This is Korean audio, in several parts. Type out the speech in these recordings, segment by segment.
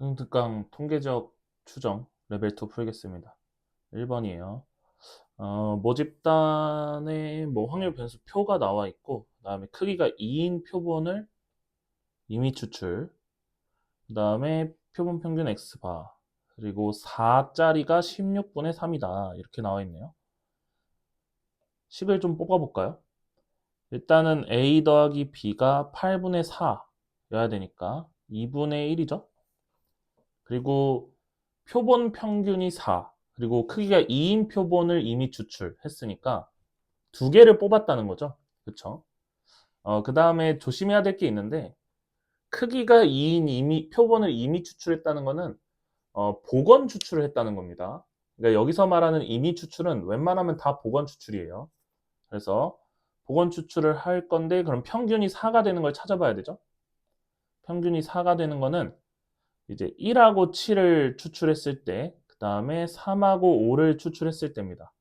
흥특강 통계적 추정 레벨 2 풀겠습니다. 1번이에요. 모집단에 확률 변수 표가 나와 있고, 그 다음에 크기가 2인 표본을 이미 추출, 그 다음에 표본 평균 x바, 그리고 4짜리가 16분의 3이다. 이렇게 나와 있네요. 식을 좀 뽑아볼까요? 일단은 a 더하기 b가 8분의 4여야 되니까 2분의 1이죠. 그리고 표본 평균이 4, 그리고 크기가 2인 표본을 이미 추출했으니까 두 개를 뽑았다는 거죠. 그쵸? 그 다음에 조심해야 될 게 있는데, 크기가 2인 표본을 이미 추출했다는 거는 복원 추출을 했다는 겁니다. 그러니까 여기서 말하는 이미 추출은 웬만하면 다 복원 추출이에요. 그래서 복원 추출을 할 건데, 그럼 평균이 4가 되는 걸 찾아봐야 되죠. 평균이 4가 되는 거는 이제 1하고 7을 추출했을 때, 그 다음에 3하고 5를 추출했을 때입니다.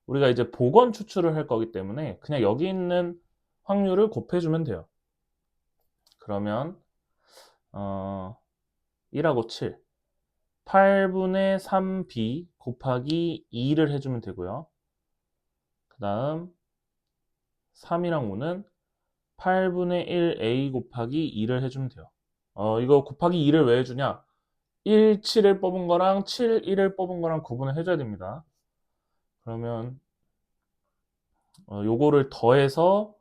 우리가 이제 복원 추출을 할 거기 때문에 그냥 여기 있는 확률을 곱해주면 돼요. 그러면 1하고 7, 8분의 3b 곱하기 2를 해주면 되고요. 그 다음 3이랑 5는 8분의 1a 곱하기 2를 해주면 돼요. 이거 곱하기 2를 왜 해주냐? 1, 7을 뽑은 거랑 7, 1을 뽑은 거랑 구분을 해줘야 됩니다. 그러면 요거를 더해서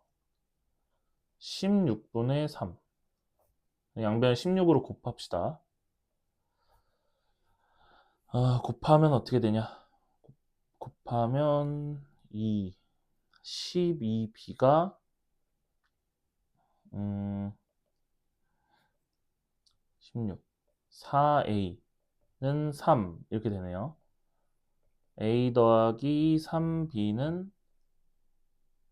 16분의 3. 양변 16으로 곱합시다. 곱하면 어떻게 되냐? 곱하면 2, 12b가 16, 4a는 3 이렇게 되네요. a 더하기 3b는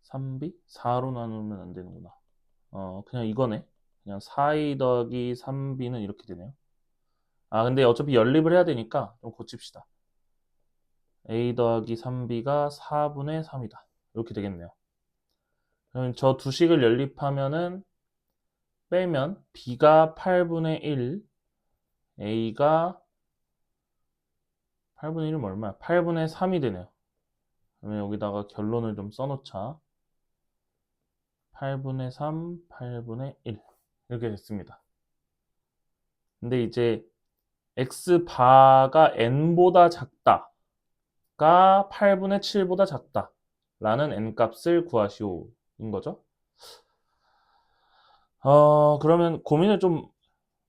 3b? 4로 나누면 안 되는구나. 그냥 이거네. 그냥 4a 더하기 3b는 이렇게 되네요. 근데 어차피 연립을 해야 되니까 좀 고칩시다. a 더하기 3b가 4분의 3이다. 이렇게 되겠네요. 그럼 저 두 식을 연립하면은 빼면 b가 8분의 1, a가 8분의 1은 얼마야? 8분의 3이 되네요. 그러면 여기다가 결론을 좀 써놓자. 8분의 3, 8분의 1 이렇게 됐습니다. 근데 이제 x바가 n보다 작다가 8분의 7보다 작다 라는 n값을 구하시오인 거죠. 그러면 고민을 좀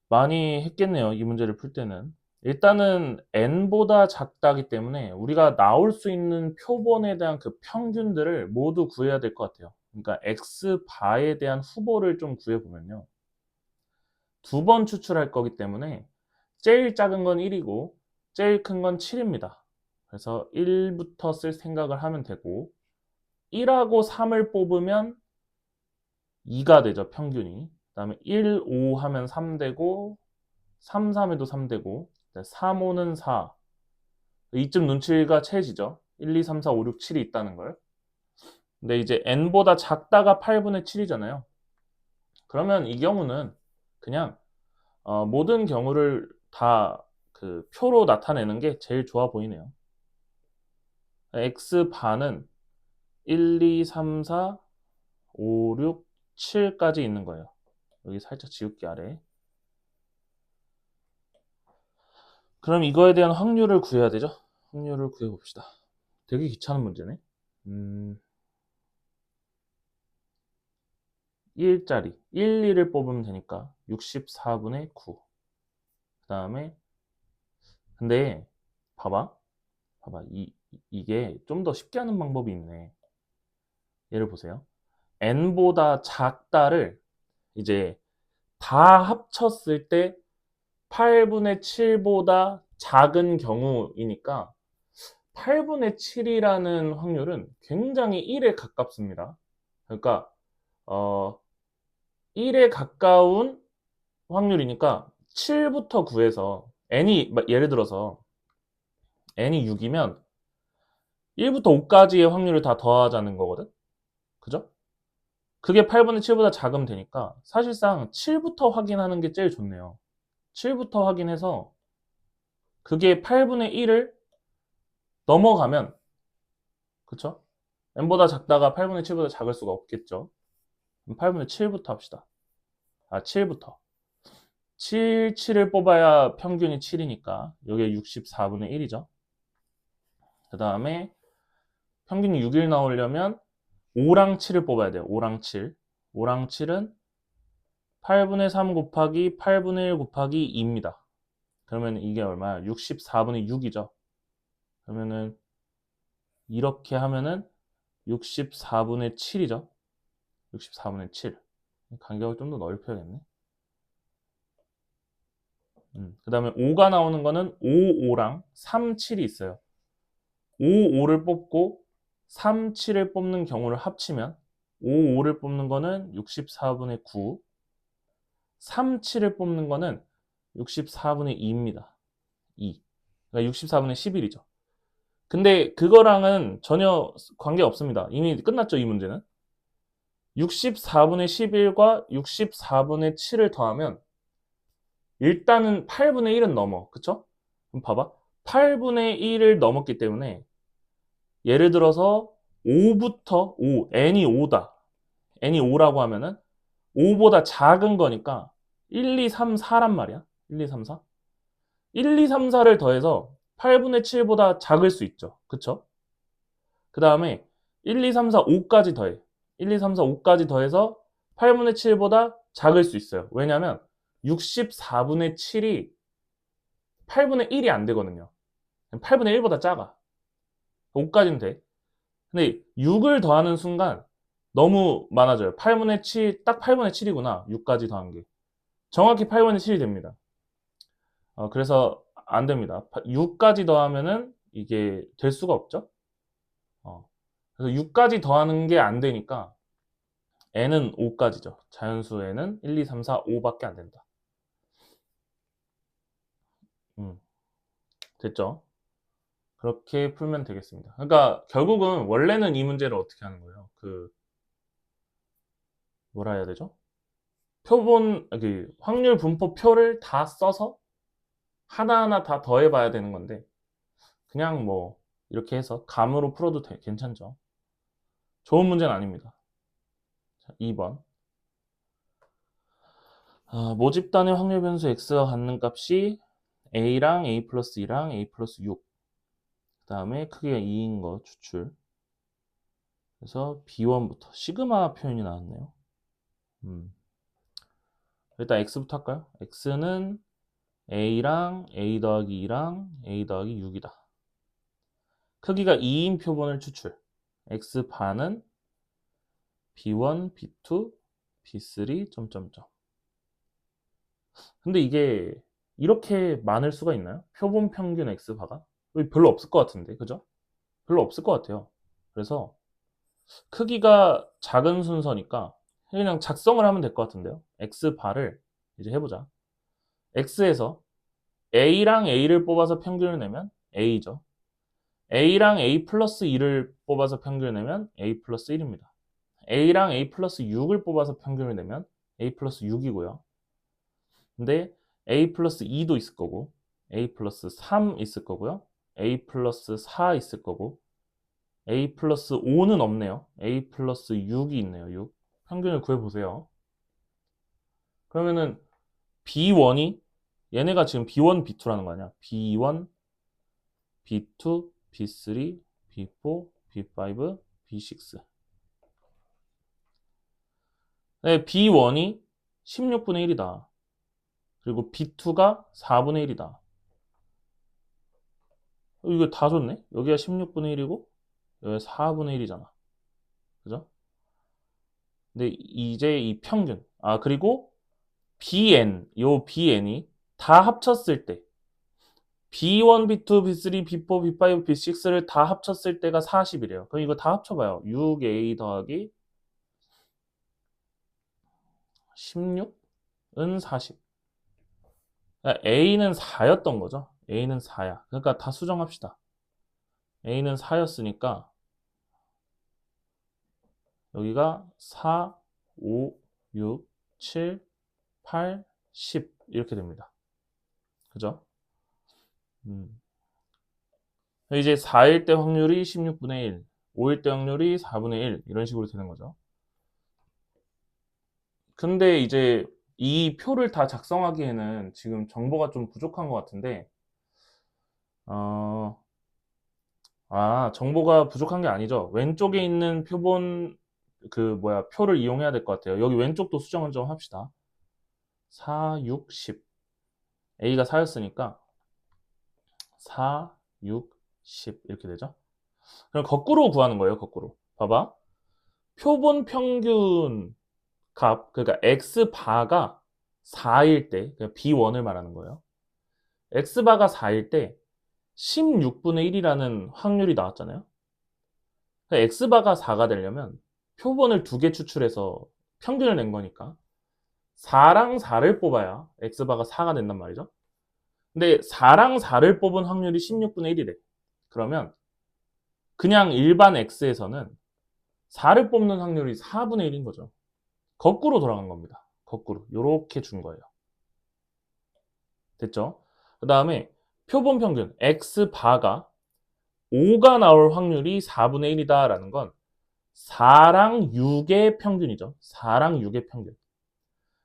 많이 했겠네요. 이 문제를 풀 때는. 일단은 n보다 작다기 때문에 우리가 나올 수 있는 표본에 대한 그 평균들을 모두 구해야 될 것 같아요. 그러니까 x바에 대한 후보를 좀 구해보면요. 두 번 추출할 거기 때문에 제일 작은 건 1이고 제일 큰 건 7입니다. 그래서 1부터 쓸 생각을 하면 되고 1하고 3을 뽑으면 2가 되죠. 평균이. 그 다음에 1, 5 하면 3 되고 3, 3에도 3 되고 3, 5는 4. 이쯤 눈치가 채지죠. 1, 2, 3, 4, 5, 6, 7이 있다는 걸. 근데 이제 n보다 작다가 8분의 7이잖아요. 그러면 이 경우는 그냥 모든 경우를 다 그 표로 나타내는 게 제일 좋아 보이네요. x반은 1, 2, 3, 4, 5, 6, 7까지 있는 거예요. 여기 살짝 지울게 아래. 그럼 이거에 대한 확률을 구해야 되죠? 확률을 구해봅시다. 되게 귀찮은 문제네. 1짜리 1, 2를 뽑으면 되니까 64분의 9. 그 다음에 근데 봐봐 이게 좀 더 쉽게 하는 방법이 있네. 얘를 보세요. n보다 작다를 이제 다 합쳤을 때 8분의 7보다 작은 경우이니까 8분의 7이라는 확률은 굉장히 1에 가깝습니다. 그러니까 1에 가까운 확률이니까 7부터 구해서 n이 예를 들어서 n이 6이면 1부터 5까지의 확률을 다 더하자는 거거든. 그죠? 그게 8분의 7보다 작으면 되니까 사실상 7부터 확인하는 게 제일 좋네요. 7부터 확인해서 그게 8분의 1을 넘어가면, 그쵸? n보다 작다가 8분의 7보다 작을 수가 없겠죠. 그럼 8분의 7부터 합시다. 7부터. 7을 뽑아야 평균이 7이니까 이게 64분의 1이죠. 그 다음에 평균이 6일 나오려면 5랑 7을 뽑아야 돼요. 5랑 7. 5랑 7은 8분의 3 곱하기 8분의 1 곱하기 2입니다. 그러면 이게 얼마야? 64분의 6이죠. 그러면은 이렇게 하면은 64분의 7이죠. 64분의 7. 간격을 좀 더 넓혀야겠네. 그 다음에 5가 나오는 거는 5, 5랑 3, 7이 있어요. 5, 5를 뽑고 3, 7을 뽑는 경우를 합치면 5, 5를 뽑는 거는 64분의 9, 3, 7을 뽑는 거는 64분의 2입니다. 2. 그러니까 64분의 11이죠. 근데 그거랑은 전혀 관계 없습니다. 이미 끝났죠, 이 문제는. 64분의 11과 64분의 7을 더하면 일단은 8분의 1은 넘어. 그쵸? 그럼 봐봐. 8분의 1을 넘었기 때문에 예를 들어서 5부터 5, n이 5다. n이 5라고 하면은 5보다 작은 거니까 1, 2, 3, 4란 말이야. 1, 2, 3, 4. 1, 2, 3, 4를 더해서 8분의 7보다 작을 수 있죠. 그쵸? 그 다음에 1, 2, 3, 4, 5까지 더해. 1, 2, 3, 4, 5까지 더해서 8분의 7보다 작을 수 있어요. 왜냐면 64분의 7이 8분의 1이 안 되거든요. 8분의 1보다 작아. 5까지는 돼. 근데 6을 더하는 순간 너무 많아져요. 8분의 7, 딱 8분의 7이구나. 6까지 더한 게. 정확히 8분의 7이 됩니다. 그래서 안 됩니다. 6까지 더하면은 이게 될 수가 없죠. 그래서 6까지 더하는 게 안 되니까 n은 5까지죠. 자연수 n은 1, 2, 3, 4, 5밖에 안 된다. 됐죠? 그렇게 풀면 되겠습니다. 그러니까 결국은 원래는 이 문제를 어떻게 하는 거예요? 뭐라 해야 되죠? 확률 분포 표를 다 써서 하나하나 다 더해봐야 되는 건데 그냥 뭐 이렇게 해서 감으로 풀어도 괜찮죠. 좋은 문제는 아닙니다. 자, 2번. 모집단의 확률 변수 x가 갖는 값이 a랑 a 플러스 2랑 a 플러스 6. 그 다음에 크기가 2인 거 추출. 그래서 b1부터 시그마 표현이 나왔네요. 일단 x부터 할까요? x는 a랑 a 더하기 2랑 a 더하기 6이다. 크기가 2인 표본을 추출. x반은 b1, b2, b3, 점점점. 근데 이게 이렇게 많을 수가 있나요? 표본 평균 x바가? 별로 없을 것 같은데, 그죠? 별로 없을 것 같아요. 그래서 크기가 작은 순서니까 그냥 작성을 하면 될 것 같은데요. x바를 이제 해보자. x에서 a랑 a를 뽑아서 평균을 내면 a죠. a랑 a 플러스 2를 뽑아서 평균을 내면 a 플러스 1입니다. a랑 a 플러스 6을 뽑아서 평균을 내면 a 플러스 6이고요. 근데 a 플러스 2도 있을 거고 a 플러스 3 있을 거고요. a 플러스 4 있을 거고 a 플러스 5는 없네요. a 플러스 6이 있네요. 6. 평균을 구해보세요. 그러면은 b1이 얘네가 지금 b1, b2라는 거 아니야? b1, b2, b3, b4, b5, b6. 네, b1이 16분의 1이다. 그리고 b2가 4분의 1이다. 이거 다 좋네? 여기가 16분의 1이고 여기가 4분의 1이잖아. 그죠? 근데 이제 이 평균. 그리고 요 bn이 다 합쳤을 때 b1, b2, b3, b4, b5, b6를 다 합쳤을 때가 40이래요. 그럼 이거 다 합쳐봐요. 6a 더하기 16은 40. a는 4였던 거죠. a는 4야. 그러니까 다 수정합시다. a는 4였으니까 여기가 4, 5, 6, 7, 8, 10 이렇게 됩니다. 그죠? 음. 이제 4일 때 확률이 16분의 1, 5일 때 확률이 4분의 1 이런 식으로 되는 거죠. 근데 이제 이 표를 다 작성하기에는 지금 정보가 좀 부족한 것 같은데 어, 정보가 부족한 게 아니죠. 왼쪽에 있는 표본 표를 이용해야 될 것 같아요. 여기 왼쪽도 수정을 좀 합시다. 4, 6, 10. A가 4였으니까 4, 6, 10 이렇게 되죠. 그럼 거꾸로 구하는 거예요. 거꾸로. 봐봐. 표본 평균 값, 그러니까 x바가 4일 때, 그러니까 B1을 말하는 거예요. x바가 4일 때 16분의 1이라는 확률이 나왔잖아요. 그러니까 x바가 4가 되려면 표본을 두 개 추출해서 평균을 낸 거니까 4랑 4를 뽑아야 x바가 4가 된단 말이죠. 근데 4랑 4를 뽑은 확률이 16분의 1이래. 그러면 그냥 일반 x에서는 4를 뽑는 확률이 4분의 1인 거죠. 거꾸로 돌아간 겁니다. 거꾸로. 요렇게 준 거예요. 됐죠? 그 다음에 표본 평균 x바가 5가 나올 확률이 4분의 1이다 라는 건 4랑 6의 평균이죠. 4랑 6의 평균.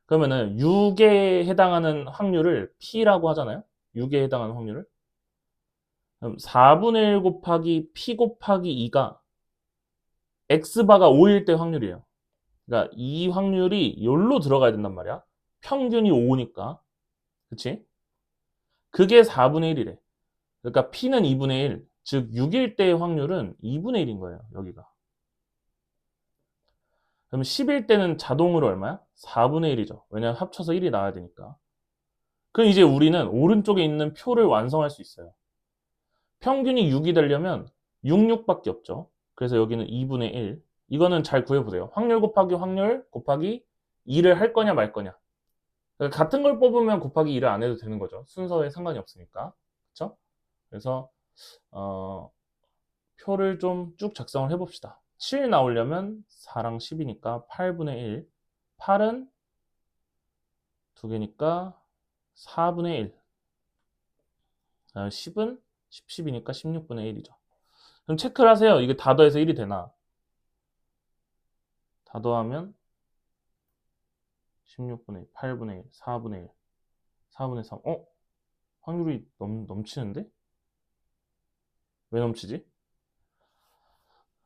그러면은 6에 해당하는 확률을 P라고 하잖아요. 6에 해당하는 확률을. 그럼 4분의 1 곱하기 P 곱하기 2가 x바가 5일 때 확률이에요. 그러니까 이 확률이 여기로 들어가야 된단 말이야. 평균이 5니까. 그치? 그게 4분의 1이래. 그러니까 P는 2분의 1. 즉 6일 때의 확률은 2분의 1인 거예요. 여기가. 그럼 10일 때는 자동으로 얼마야? 4분의 1이죠. 왜냐하면 합쳐서 1이 나와야 되니까. 그럼 이제 우리는 오른쪽에 있는 표를 완성할 수 있어요. 평균이 6이 되려면 6, 6밖에 없죠. 그래서 여기는 2분의 1. 이거는 잘 구해보세요. 확률 곱하기 확률 곱하기 2를 할 거냐 말 거냐. 그러니까 같은 걸 뽑으면 곱하기 2를 안 해도 되는 거죠. 순서에 상관이 없으니까. 그렇죠? 그래서 어, 표를 좀 쭉 작성을 해봅시다. 7 나오려면 4랑 10이니까 8분의 1. 8은 두 개니까 4분의 1. 10은 10, 10이니까 16분의 1이죠. 그럼 체크를 하세요. 이게 다 더해서 1이 되나? 다 더하면 16분의 1, 8분의 1, 4분의 1, 4분의 3. 확률이 넘치는데? 왜 넘치지?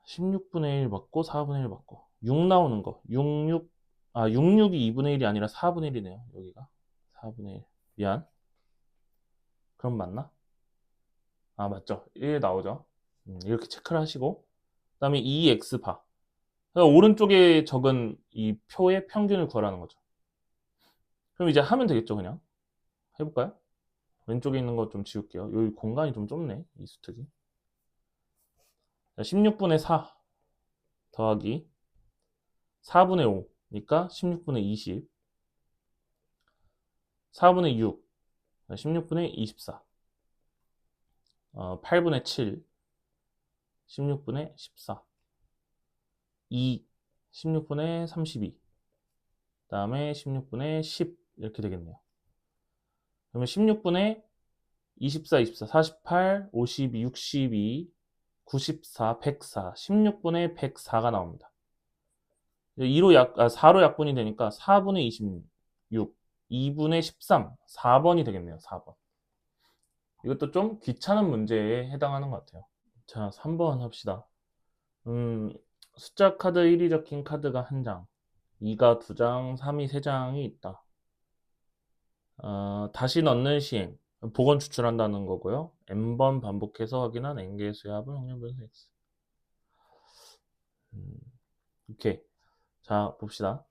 16분의 1 받고 4분의 1 받고 6 나오는 거. 66이 2분의 1이 아니라 4분의 1이네요. 여기가 4분의 1. 미안. 그럼 맞나? 맞죠. 1 나오죠. 이렇게 체크를 하시고 그 다음에 2x바. 그러니까 오른쪽에 적은 이 표의 평균을 구하라는 거죠. 그럼 이제 하면 되겠죠, 그냥. 해볼까요? 왼쪽에 있는 거 좀 지울게요. 여기 공간이 좀 좁네, 이 수특이. 16분의 4 더하기 4분의 5니까 16분의 20. 4분의 6, 16분의 24. 8분의 7, 16분의 14. 2, 16분의 32. 그 다음에 16분의 10 이렇게 되겠네요. 그러면 16분의 24, 24, 48, 52, 62, 94, 104, 16분의 104가 나옵니다. 4로 약분이 되니까 4분의 26, 2분의 13, 4번이 되겠네요. 4번. 이것도 좀 귀찮은 문제에 해당하는 것 같아요. 자, 3번 합시다. 숫자 카드 1이 적힌 카드가 1장, 2가 2장, 3이 3장이 있다. 다시 넣는 시행. 복원 추출한다는 거고요. n번 반복해서 확인한 n개의 수의 합은 확률 변수 x. 오케이. 자, 봅시다.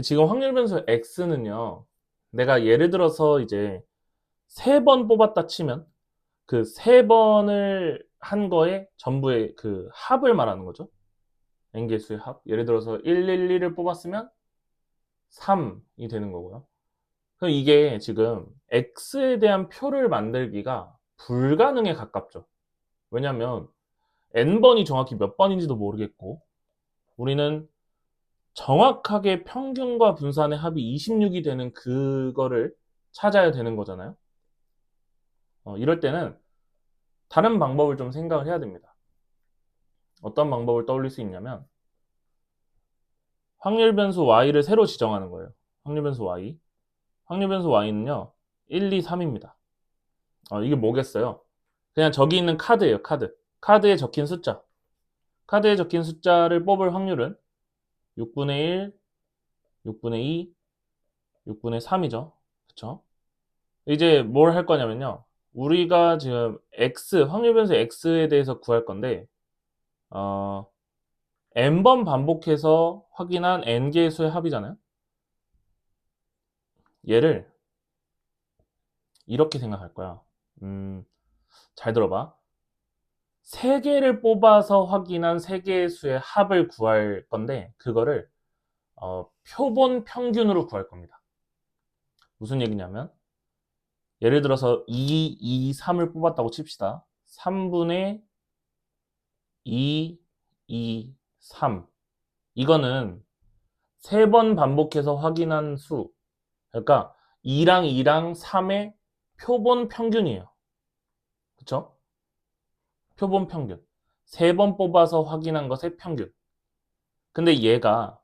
지금 확률 변수 x는요. 내가 예를 들어서 이제 3번 뽑았다 치면 그 3번을 한 거에 전부의 그 합을 말하는 거죠. n개의 수의 합. 예를 들어서 111을 뽑았으면 3이 되는 거고요. 그럼 이게 지금 x에 대한 표를 만들기가 불가능에 가깝죠. 왜냐면 n번이 정확히 몇 번인지도 모르겠고 우리는 정확하게 평균과 분산의 합이 26이 되는 그거를 찾아야 되는 거잖아요. 이럴 때는 다른 방법을 좀 생각을 해야 됩니다. 어떤 방법을 떠올릴 수 있냐면 확률 변수 y를 새로 지정하는 거예요. 확률 변수 y. 확률 변수 y는요. 1, 2, 3입니다. 이게 뭐겠어요? 그냥 저기 있는 카드예요, 카드. 카드에 적힌 숫자. 카드에 적힌 숫자를 뽑을 확률은 6분의 1, 6분의 2, 6분의 3이죠. 그쵸? 이제 뭘 할 거냐면요. 우리가 지금 확률 변수 x에 대해서 구할 건데, n번 반복해서 확인한 n개의 수의 합이잖아요. 얘를 이렇게 생각할 거야. 잘 들어봐. 3개를 뽑아서 확인한 3개의 수의 합을 구할 건데, 그거를 표본 평균으로 구할 겁니다. 무슨 얘기냐면, 예를 들어서 2, 2, 3을 뽑았다고 칩시다. 3분의 2, 2, 3. 이거는 3번 반복해서 확인한 수. 그러니까 2랑 2랑 3의 표본 평균이에요. 그쵸? 표본 평균. 3번 뽑아서 확인한 것의 평균. 근데 얘가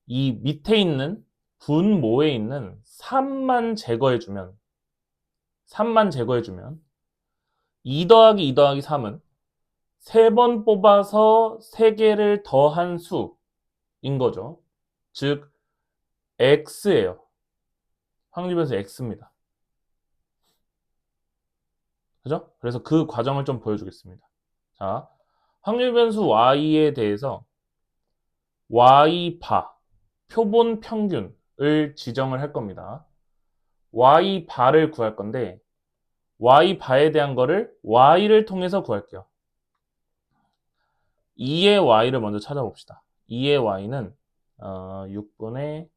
이 밑에 있는 분모에 있는 3만 제거해주면 2 더하기 2 더하기 3은 3번 뽑아서 3개를 더한 수인 거죠. 즉 x예요. 확률 변수 x입니다. 그죠? 그래서 그 과정을 좀 보여주겠습니다. 자, 확률 변수 y에 대해서 y바, 표본 평균을 지정을 할 겁니다. y바를 구할 건데 y바에 대한 거를 y를 통해서 구할게요. 2의 y를 먼저 찾아봅시다. 2의 y는 6분의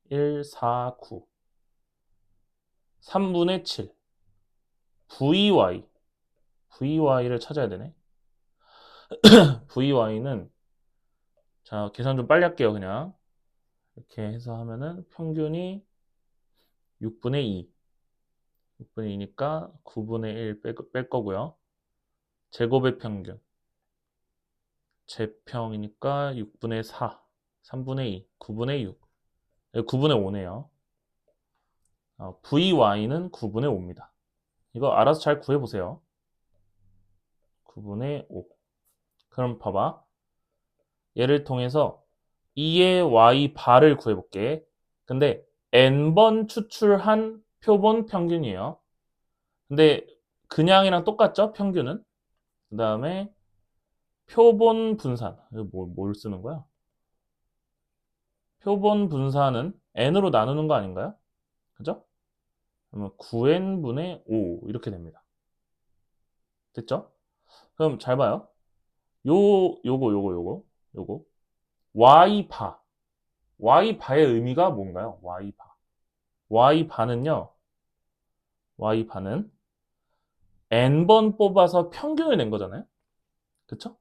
1, 4, 9 3분의 7 vy를 찾아야 되네. vy는 자 계산 좀 빨리 할게요. 그냥 이렇게 해서 하면은 평균이 6분의 2 6분의 2니까 9분의 1 뺄 거고요. 제곱의 평균 제평이니까 6분의 4 3분의 2 9분의 6 9분의 5네요. vy는 9분의 5입니다. 이거 알아서 잘 구해보세요. 9분의 5. 그럼 봐봐. 얘를 통해서 2의 y 바를 구해볼게. 근데 n번 추출한 표본 평균이에요. 근데 그냥이랑 똑같죠? 평균은. 그 다음에 표본 분산. 이거 뭘 쓰는 거야? 표본 분산은 n으로 나누는 거 아닌가요? 그죠? 그러면 9n분의 5 이렇게 됩니다. 됐죠? 그럼 잘 봐요. 요거 y바 y바의 의미가 뭔가요? y바는요 y바는 n번 뽑아서 평균을 낸 거잖아요. 그쵸?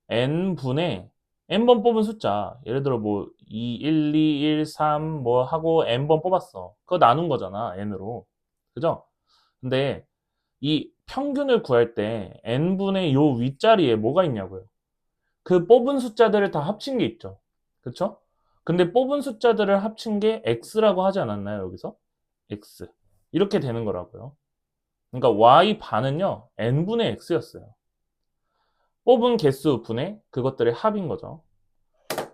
n번 뽑은 숫자 예를 들어 뭐 2, 1, 2, 1, 3 뭐 하고 n번 뽑았어. 그거 나눈 거잖아 n으로. 그죠? 근데 이 평균을 구할 때 n분의 요 윗자리에 뭐가 있냐고요. 그 뽑은 숫자들을 다 합친 게 있죠. 그쵸? 근데 뽑은 숫자들을 합친 게 x라고 하지 않았나요, 여기서? x. 이렇게 되는 거라고요. 그러니까 y 반은요, n분의 x였어요. 뽑은 개수 분의 그것들의 합인 거죠.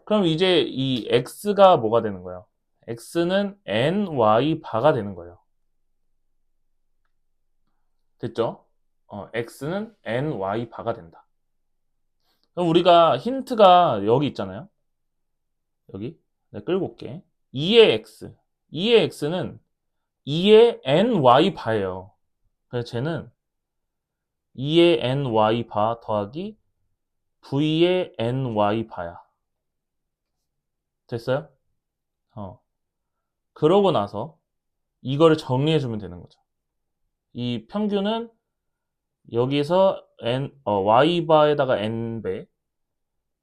그럼 이제 이 x가 뭐가 되는 거예요? x는 ny 바가 되는 거예요. 됐죠? x는 ny 바가 된다. 그럼 우리가 힌트가 여기 있잖아요. 여기 내가 끌고 올게. 2의 x 2의 x는 2의 ny 바예요. 그래서 쟤는 2의 ny 바 더하기 v의 ny 바야. 됐어요? 그러고 나서 이거를 정리해 주면 되는 거죠. 이 평균은 여기서 y 바에다가 n배,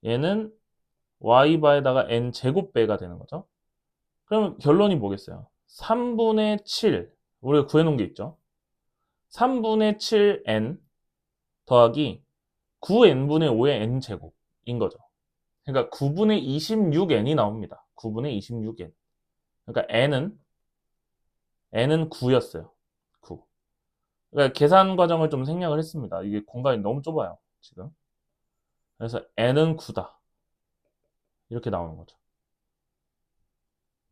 얘는 y 바에다가 n 제곱배가 되는 거죠. 그럼 결론이 뭐겠어요? 3분의 7 우리가 구해놓은 게 있죠. 3분의 7n 더하기 9n분의 5의 n제곱인 거죠. 그러니까 9분의 26n이 나옵니다. 9분의 26n. 그러니까 n은 9였어요. 9. 그러니까 계산 과정을 좀 생략을 했습니다. 이게 공간이 너무 좁아요. 지금. 그래서 n은 9다. 이렇게 나오는 거죠.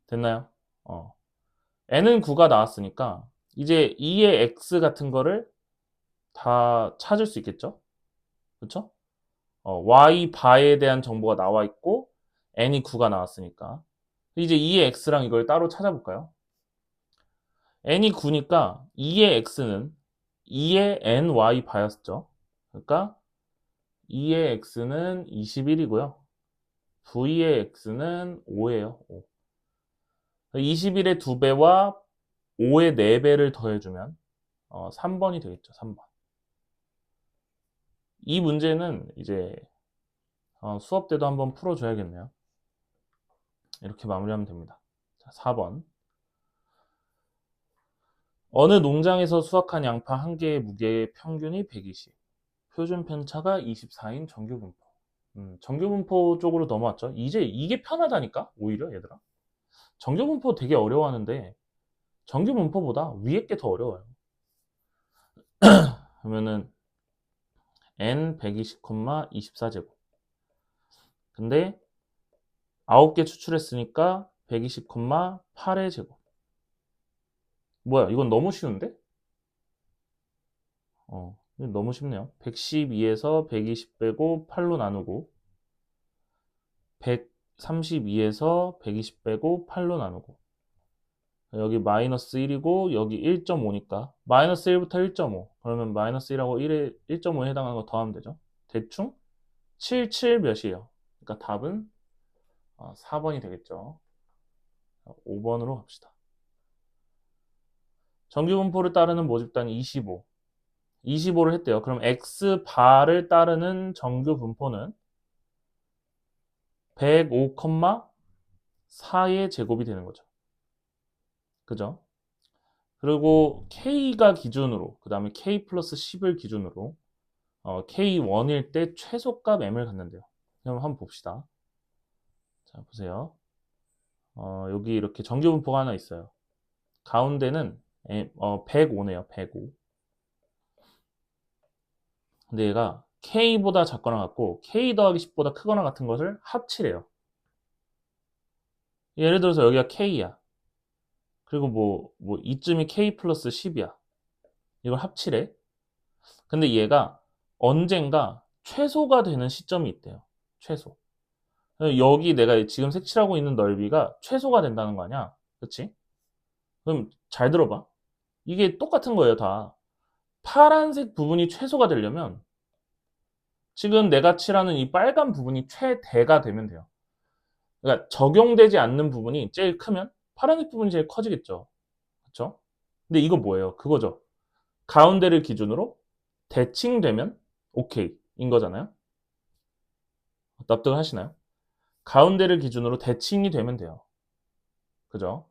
됐나요? n은 9가 나왔으니까 이제 2의 x 같은 거를 다 찾을 수 있겠죠? 그쵸? y 바에 대한 정보가 나와 있고 n이 9가 나왔으니까 이제 2의 x랑 이걸 따로 찾아볼까요? n이 9니까 2의 x는 2의 ny 바였죠. 그러니까 2의 x는 21이고요. v의 x는 5예요. 5. 21의 2배와 5의 4배를 더해주면 3번이 되겠죠. 3번. 이 문제는 이제 수업 때도 한번 풀어줘야겠네요. 이렇게 마무리하면 됩니다. 자, 4번. 어느 농장에서 수확한 양파 한 개의 무게의 평균이 120, 표준 편차가 24인 정규 분포. 정규 분포 쪽으로 넘어왔죠. 이제 이게 편하다니까, 오히려 얘들아. 정규 분포 되게 어려워하는데 정규 분포보다 위에 게 더 어려워요. 그러면은 n 120, 24제곱. 근데 9개 추출했으니까 120, 8의 제곱. 뭐야, 이건 너무 쉬운데? 이건 너무 쉽네요. 112에서 120 빼고 8로 나누고 132에서 120 빼고 8로 나누고 여기 마이너스 1이고 여기 1.5니까 마이너스 1부터 1.5 그러면 마이너스 1하고 1에 1.5에 해당하는 거 더하면 되죠. 대충 77 몇이에요. 그러니까 답은 4번이 되겠죠. 5번으로 갑시다. 정규분포를 따르는 모집단이 25. 25를 했대요. 그럼 x바를 따르는 정규분포는 105,4의 제곱이 되는 거죠. 그죠? 그리고 k가 기준으로 그 다음에 k 플러스 10을 기준으로 k1일 때 최소값 m을 갖는데요. 그럼 한번 봅시다. 자, 보세요. 여기 이렇게 정규분포가 하나 있어요. 가운데는 105네요. 105. 근데 얘가 k보다 작거나 같고 k 더하기 10보다 크거나 같은 것을 합치래요. 예를 들어서 여기가 k야. 그리고 뭐 이쯤이 k 플러스 10이야. 이걸 합치래. 근데 얘가 언젠가 최소가 되는 시점이 있대요. 최소. 여기 내가 지금 색칠하고 있는 넓이가 최소가 된다는 거 아니야? 그치? 그럼 잘 들어봐. 이게 똑같은 거예요, 다. 파란색 부분이 최소가 되려면 지금 내가 칠하는 이 빨간 부분이 최대가 되면 돼요. 그러니까 적용되지 않는 부분이 제일 크면 파란색 부분이 제일 커지겠죠. 그렇죠? 근데 이거 뭐예요? 그거죠. 가운데를 기준으로 대칭되면 오케이인 거잖아요. 납득을 하시나요? 가운데를 기준으로 대칭이 되면 돼요. 그죠?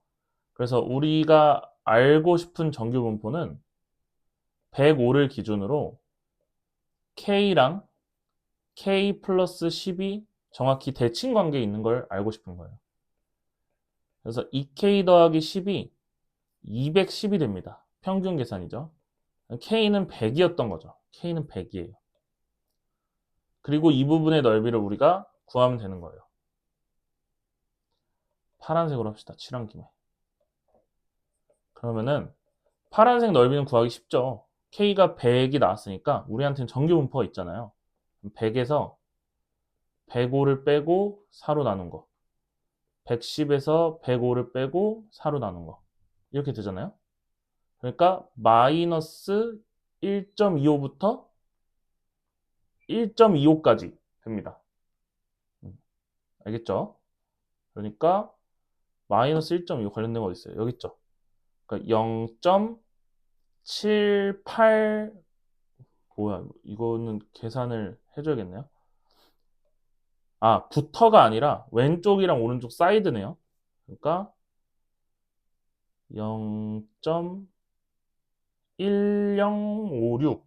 그래서 우리가 알고 싶은 정규 분포는 105를 기준으로 K랑 K 플러스 10이 정확히 대칭 관계에 있는 걸 알고 싶은 거예요. 그래서 2K 더하기 10이 210이 됩니다. 평균 계산이죠. K는 100이었던 거죠. K는 100이에요. 그리고 이 부분의 넓이를 우리가 구하면 되는 거예요. 파란색으로 합시다. 칠한 김에. 그러면은 파란색 넓이는 구하기 쉽죠. K가 100이 나왔으니까 우리한테는 정규 분포가 있잖아요. 100에서 105를 빼고 4로 나눈 거. 110에서 105를 빼고 4로 나눈 거. 이렇게 되잖아요. 그러니까 마이너스 1.25부터 1.25까지 됩니다. 알겠죠? 그러니까 마이너스 1.25 관련된 거 어디 있어요? 여기 있죠. 그러니까 0.78 뭐야? 이거는 계산을 해줘야겠네요. 부터가 아니라 왼쪽이랑 오른쪽 사이드네요. 그러니까 0.78 1056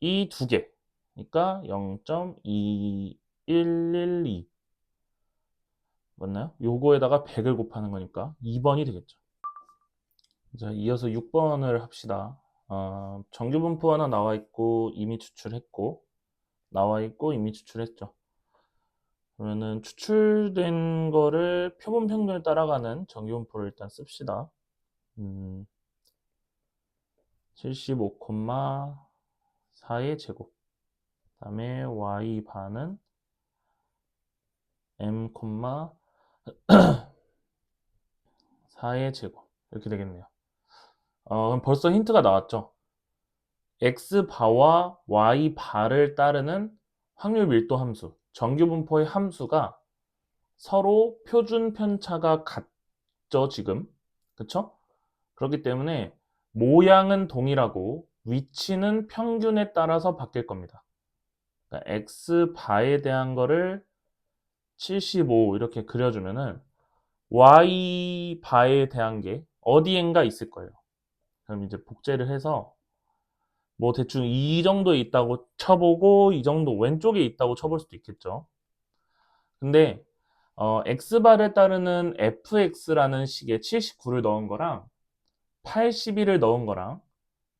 이 두 개. 그러니까 0.2112 맞나요? 요거에다가 100을 곱하는 거니까 2번이 되겠죠. 자, 이어서 6번을 합시다. 정규분포 하나 나와 있고 이미 추출했고 나와 있고 이미 추출했죠. 그러면은 추출된 거를 표본 평균을 따라가는 정규분포를 일단 씁시다. 75,4의 제곱. 그다음에 y 반은 m, 4의 제곱. 이렇게 되겠네요. 그럼 벌써 힌트가 나왔죠. x바와 y바를 따르는 확률 밀도 함수, 정규분포의 함수가 서로 표준 편차가 같죠, 지금. 그쵸? 그렇기 때문에 모양은 동일하고 위치는 평균에 따라서 바뀔 겁니다. 그러니까 x바에 대한 거를 75 이렇게 그려주면은 y바에 대한 게 어디엔가 있을 거예요. 그럼 이제 복제를 해서 뭐 대충 이 정도에 있다고 쳐보고 이 정도 왼쪽에 있다고 쳐볼 수도 있겠죠. 근데 x바를 따르는 fx라는 식의 79를 넣은 거랑 81을 넣은 거랑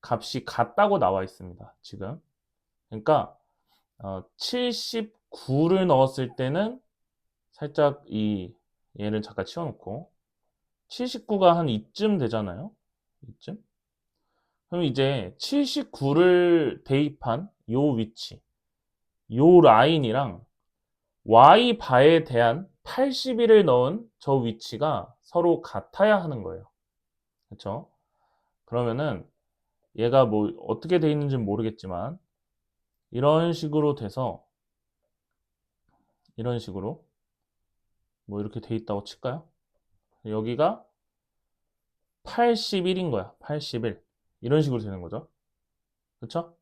값이 같다고 나와 있습니다. 지금. 그러니까 79를 넣었을 때는 살짝 얘를 잠깐 치워놓고 79가 한 이쯤 되잖아요. 이쯤? 그럼 이제 79를 대입한 요 위치, 요 라인이랑 y바에 대한 81을 넣은 저 위치가 서로 같아야 하는 거예요. 그렇죠? 그러면은 얘가 뭐 어떻게 돼 있는지는 모르겠지만 이런 식으로 돼서 이런 식으로 뭐 이렇게 돼 있다고 칠까요? 여기가 81인 거야. 81. 이런 식으로 되는 거죠. 그렇죠?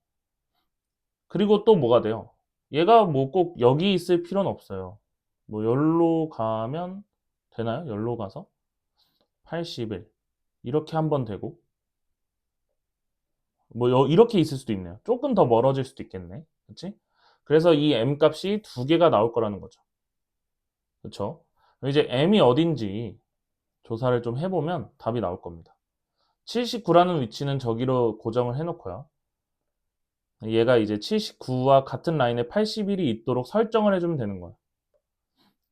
그리고 또 뭐가 돼요? 얘가 뭐 꼭 여기 있을 필요는 없어요. 뭐 열로 가면 되나요? 열로 가서 81 이렇게 한번 되고 뭐 이렇게 있을 수도 있네요. 조금 더 멀어질 수도 있겠네. 그렇지? 그래서 이 m 값이 두 개가 나올 거라는 거죠. 그렇죠? 이제 m이 어딘지 조사를 좀 해보면 답이 나올 겁니다. 79라는 위치는 저기로 고정을 해놓고요. 얘가 이제 79와 같은 라인에 81이 있도록 설정을 해주면 되는 거야.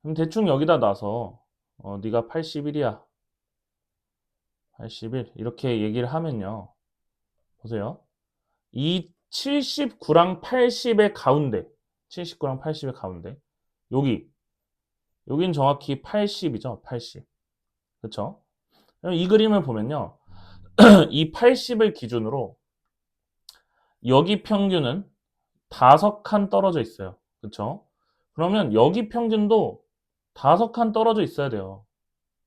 그럼 대충 여기다 놔서 네가 81이야. 81 이렇게 얘기를 하면요. 보세요. 이 79랑 80의 가운데 79랑 80의 가운데 여긴 정확히 80이죠. 80. 그렇죠? 이 그림을 보면요. 이 80을 기준으로 여기 평균은 5칸 떨어져 있어요. 그렇죠? 그러면 여기 평균도 5칸 떨어져 있어야 돼요.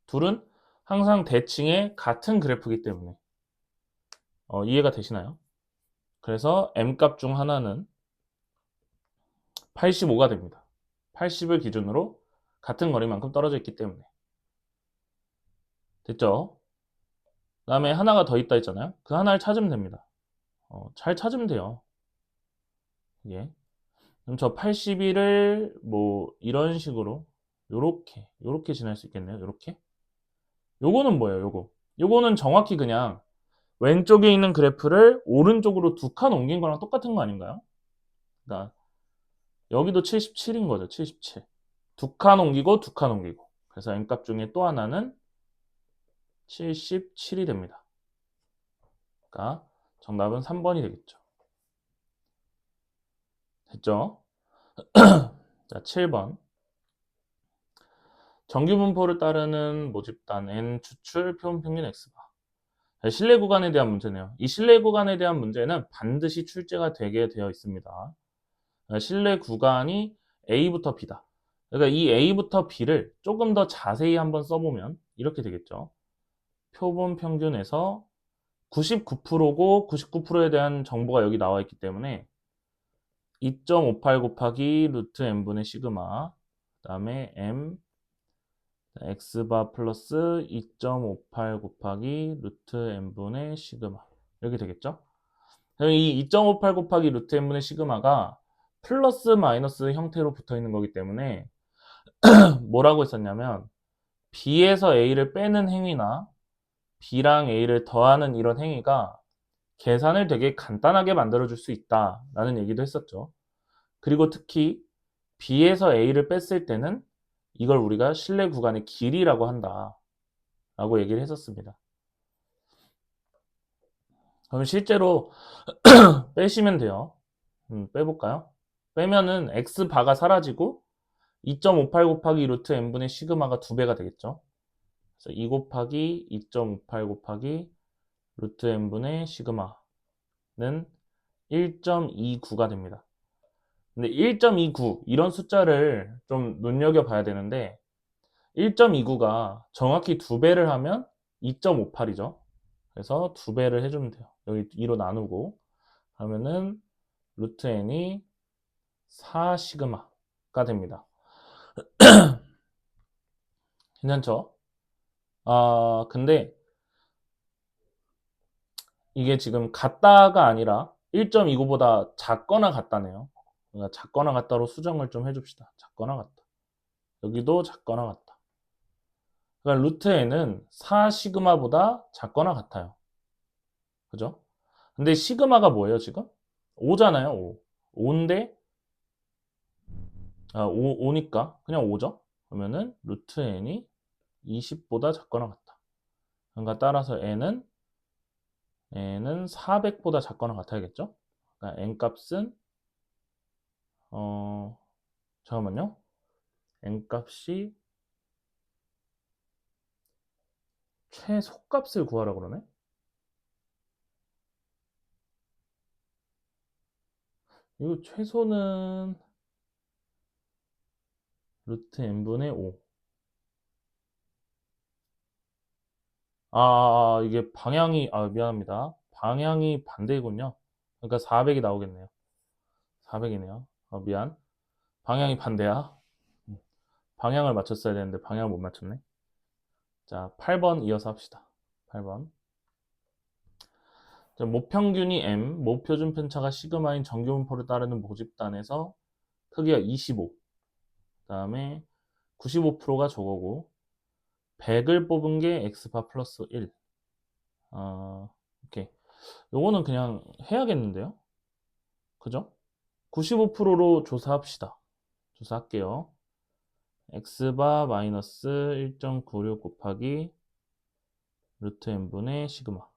둘은 항상 대칭의 같은 그래프이기 때문에 이해가 되시나요? 그래서 m값 중 하나는 85가 됩니다. 80을 기준으로 같은 거리만큼 떨어져 있기 때문에 됐죠? 그 다음에 하나가 더 있다 했잖아요. 그 하나를 찾으면 됩니다. 잘 찾으면 돼요. 예. 그럼 저 81을 뭐 이런 식으로 요렇게 지날 수 있겠네요. 요렇게. 요거는 뭐예요? 요거는 정확히 그냥 왼쪽에 있는 그래프를 오른쪽으로 두 칸 옮긴 거랑 똑같은 거 아닌가요? 그러니까 여기도 77인 거죠. 77. 두 칸 옮기고 두 칸 옮기고. 그래서 n값 중에 또 하나는 77이 됩니다. 그러니까 정답은 3번이 되겠죠. 됐죠? 자, 7번. 정규분포를 따르는 모집단 n 추출 표본 평균 x바. 실내 구간에 대한 문제네요. 이 실내 구간에 대한 문제는 반드시 출제가 되게 되어 있습니다. 실내 구간이 A부터 B다. 그러니까 이 A부터 B를 조금 더 자세히 한번 써보면 이렇게 되겠죠. 표본 평균에서 99%고 99%에 대한 정보가 여기 나와 있기 때문에 2.58 곱하기 루트 n분의 시그마 그 다음에 m x바 플러스 2.58 곱하기 루트 n분의 시그마 이렇게 되겠죠? 그럼 이 2.58 곱하기 루트 n분의 시그마가 플러스 마이너스 형태로 붙어 있는 거기 때문에 뭐라고 했었냐면 B에서 A를 빼는 행위나 B랑 A를 더하는 이런 행위가 계산을 되게 간단하게 만들어줄 수 있다라는 얘기도 했었죠. 그리고 특히 B에서 A를 뺐을 때는 이걸 우리가 실내 구간의 길이라고 한다라고 얘기를 했었습니다. 그럼 실제로 빼시면 돼요. 빼볼까요? 빼면은 X바가 사라지고 2.58 곱하기 루트 n분의 시그마가 2배가 되겠죠. 그래서 2 곱하기 2.58 곱하기 루트 n분의 시그마는 1.29가 됩니다. 근데 1.29 이런 숫자를 좀 눈여겨봐야 되는데 1.29가 정확히 2배를 하면 2.58이죠. 그래서 2배를 해주면 돼요. 여기 2로 나누고 하면은 루트 n이 4 시그마가 됩니다. 괜찮죠? 근데 이게 지금 같다가 아니라 1.29보다 작거나 같다네요. 그러니까 작거나 같다로 수정을 좀 해줍시다. 작거나 같다. 여기도 작거나 같다. 그러니까 루트 n은 4 시그마보다 작거나 같아요. 그죠? 근데 시그마가 뭐예요, 지금? 5잖아요, 5. 5인데, 5니까 그냥 5죠? 그러면은 루트 n이 20보다 작거나 같다. 그러니까 따라서 n은 400보다 작거나 같아야겠죠? 그러니까 n 값은, 잠깐만요. n 값이 최소값을 구하라 그러네? 이거 최소는 루트 n분의 5. 이게 방향이, 미안합니다. 방향이 반대이군요. 그러니까 400이 나오겠네요. 400이네요. 미안. 방향이 반대야. 방향을 맞췄어야 되는데 방향을 못 맞췄네. 자, 8번 이어서 합시다. 8번. 자, 모평균이 m, 모표준 편차가 시그마인 정규분포를 따르는 모집단에서 크기가 25. 그다음에 95%가 저거고 100을 뽑은 게 x바 플러스 1. 오케이. 요거는 그냥 해야겠는데요? 그죠? 95%로 조사합시다. 조사할게요. x바 마이너스 1.96 곱하기 루트 n분의 시그마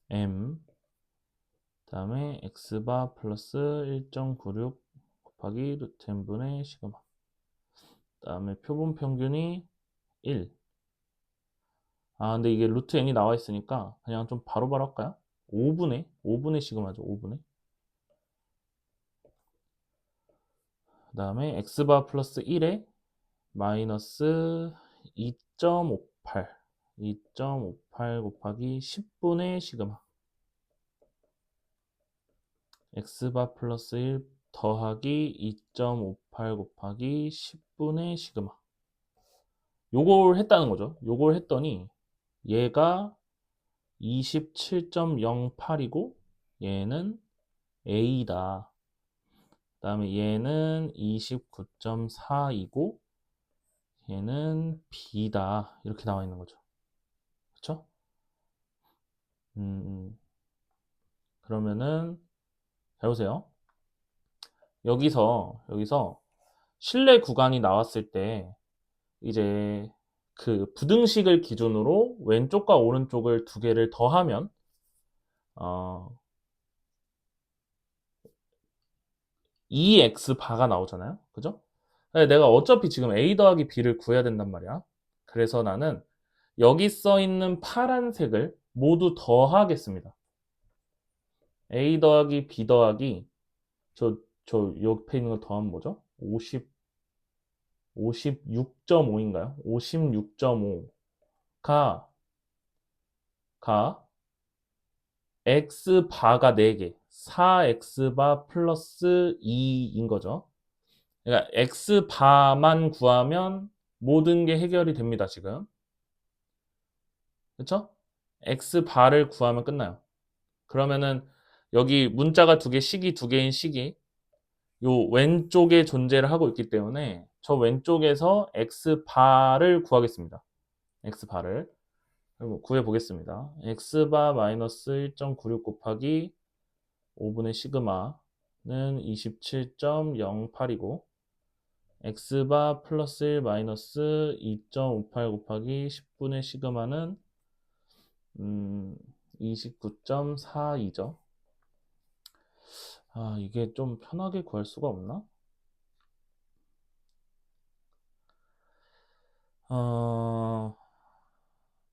m 그 다음에 x바 플러스 1.96 곱하기 루트 n분의 시그마 그 다음에 표본 평균이 1. 근데 이게 루트 n이 나와 있으니까 그냥 좀 바로바로 할까요? 5분의 시그마죠. 5분의. 그 다음에 x바 플러스 1에 마이너스 2.58 곱하기 10분의 시그마 x바 플러스 1 더하기 2.58 곱하기 10분의 시그마 요걸 했다는 거죠. 요걸 했더니 얘가 27.08이고 얘는 A다. 그 다음에 얘는 29.4이고 얘는 B다. 이렇게 나와 있는 거죠. 그쵸? 그러면은 잘 보세요. 여기서 실내 구간이 나왔을 때 이제 그 부등식을 기준으로 왼쪽과 오른쪽을 두 개를 더하면 2x 바가 나오잖아요. 그죠? 내가 어차피 지금 a 더하기 b를 구해야 된단 말이야. 그래서 나는 여기 써 있는 파란색을 모두 더하겠습니다. a 더하기 b 더하기 저 옆에 있는 거 더하면 뭐죠? 56.5인가요? 56.5가 x바가 4개, 4x바 플러스 2인 거죠. 그러니까 x바만 구하면 모든 게 해결이 됩니다, 지금. 그쵸? x바를 구하면 끝나요. 그러면은 여기 문자가 두 개, 식이 두 개인 식이 요 왼쪽에 존재를 하고 있기 때문에 저 왼쪽에서 x바를 구하겠습니다. x바를 구해 보겠습니다. x바 마이너스 1.96 곱하기 5분의 시그마는 27.08이고 x바 플러스 1 마이너스 2.58 곱하기 10분의 시그마는 29.42죠. 아, 이게 좀 편하게 구할 수가 없나?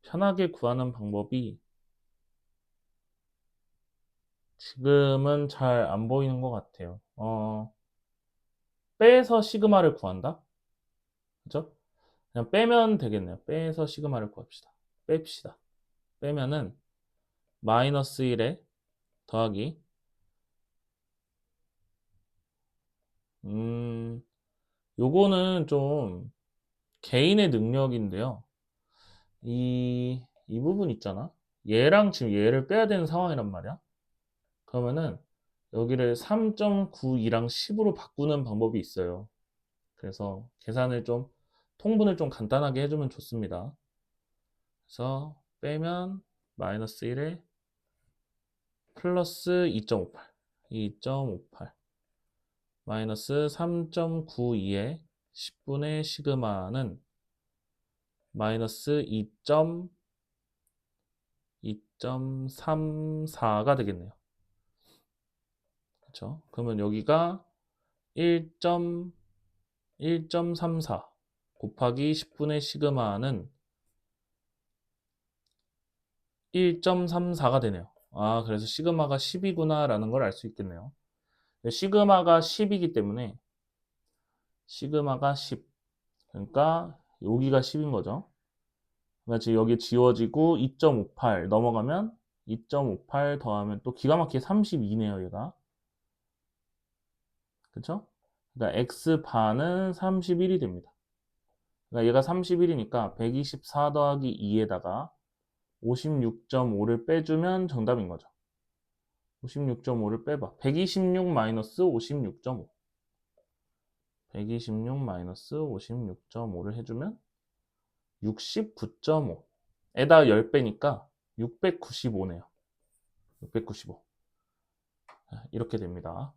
편하게 구하는 방법이 지금은 잘 안 보이는 것 같아요. 빼서 시그마를 구한다? 그죠? 그냥 빼면 되겠네요. 빼서 시그마를 구합시다. 뺍시다. 빼면은 마이너스 1에 더하기 요거는 좀 개인의 능력인데요. 이 부분 있잖아. 얘랑 지금 얘를 빼야 되는 상황이란 말이야. 그러면은 여기를 3.92랑 10으로 바꾸는 방법이 있어요. 그래서 계산을 좀 통분을 좀 간단하게 해주면 좋습니다. 그래서 빼면 마이너스 1에 플러스 2.58 마이너스 3.92에 10분의 시그마는 마이너스 2.34가 되겠네요. 그렇죠? 그러면 여기가 1.34 곱하기 10분의 시그마는 1.34가 되네요. 아, 그래서 시그마가 10이구나 라는 걸 알 수 있겠네요. 시그마가 10이기 때문에 시그마가 10. 그러니까 여기가 10인 거죠. 그러니까 지금 여기 지워지고 2.58 넘어가면 2.58 더하면 또 기가 막히게 32네요, 얘가. 그쵸? 그러니까 x반은 31이 됩니다. 그러니까 얘가 31이니까 124 더하기 2에다가 56.5를 빼주면 정답인 거죠. 56.5를 빼봐. 126 마이너스 56.5. 126 마이너스 56.5를 해주면 69.5. 에다 10배니까 695네요. 695. 이렇게 됩니다.